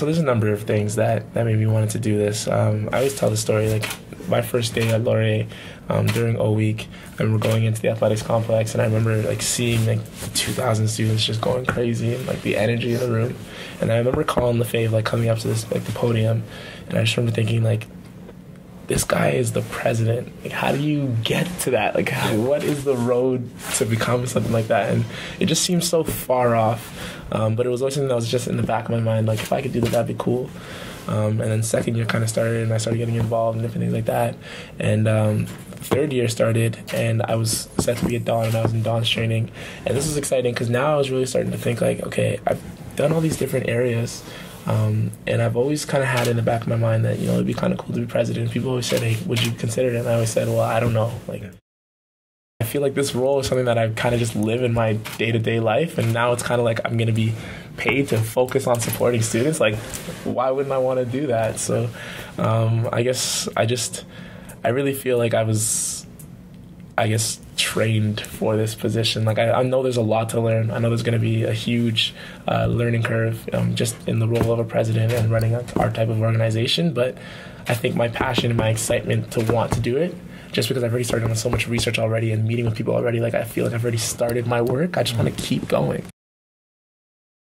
So there's a number of things that made me wanted to do this. I always tell the story, like my first day at Laurier, during O Week, I remember going into the athletics complex, and I remember like seeing like 2,000 students just going crazy and like the energy in the room. And I remember calling LaFave, like coming up to this like the podium, and I just remember thinking like, this guy is the president. Like, how do you get to that? Like, what is the road to become something like that? And it just seems so far off. But it was always something that was just in the back of my mind. Like, if I could do that, that'd be cool. And then second year kind of started, and I started getting involved in different things like that. And third year started, and I was set to be at Dawn, and I was in Dawn's training. And this was exciting because now I was really starting to think like, okay, I've done all these different areas. And I've always kind of had in the back of my mind that, you know, it'd be kind of cool to be president. People always said, hey, would you consider it? And I always said, well, I don't know. Like, I feel like this role is something that I kind of just live in my day-to-day life. And now it's kind of like I'm going to be paid to focus on supporting students. Like, why wouldn't I want to do that? So I guess I really feel like I was, trained for this position. Like, I know there's a lot to learn. I know there's going to be a huge learning curve just in the role of a president and running our type of organization. But I think my passion and my excitement to want to do it, just because I've already started on so much research already and meeting with people already, like I feel like I've already started my work. I just want to keep going.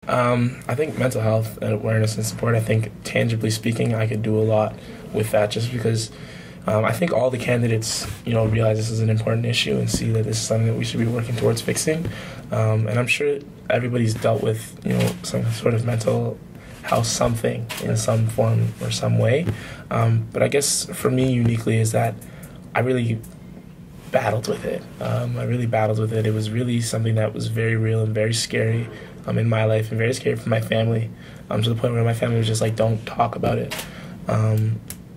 I think mental health and awareness and support, I think tangibly speaking, I could do a lot with that, just because I think all the candidates, you know, realize this is an important issue and see that this is something that we should be working towards fixing. And I'm sure everybody's dealt with, you know, some sort of mental health something in some form or some way. But I guess for me uniquely is that I really battled with it. It was really something that was very real and very scary in my life, and very scary for my family, to the point where my family was just like, don't talk about it.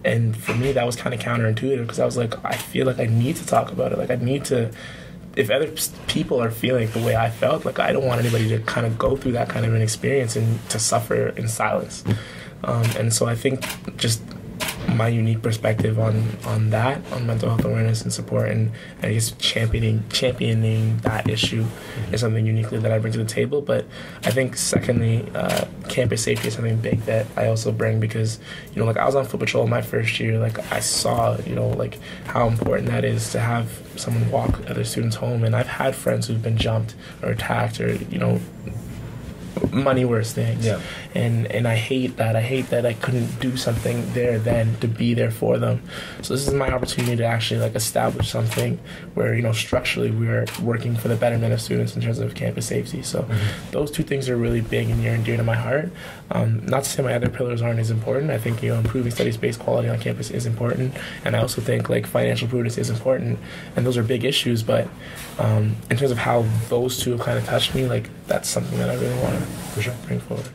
And for me, that was kind of counterintuitive, because I was like, I feel like I need to talk about it. Like, I need to, if other people are feeling the way I felt, like, I don't want anybody to kind of go through that kind of an experience and to suffer in silence. And so I think just my unique perspective on that, on mental health awareness and support, and I guess championing that issue is something uniquely that I bring to the table. But I think secondly, campus safety is something big that I also bring, because, you know, like I was on foot patrol my first year. Like, I saw, you know, like how important that is to have someone walk other students home. And I've had friends who've been jumped or attacked or, you know, money worse things. Yeah. And I hate that. I hate that I couldn't do something there then to be there for them. So this is my opportunity to actually like establish something where, you know, structurally we're working for the betterment of students in terms of campus safety. So those two things are really big and near and dear to my heart. Not to say my other pillars aren't as important. I think, you know, improving studies-based quality on campus is important. And I also think like financial prudence is important. And those are big issues. But in terms of how those two have kind of touched me, like that's something that I really want to bring forward.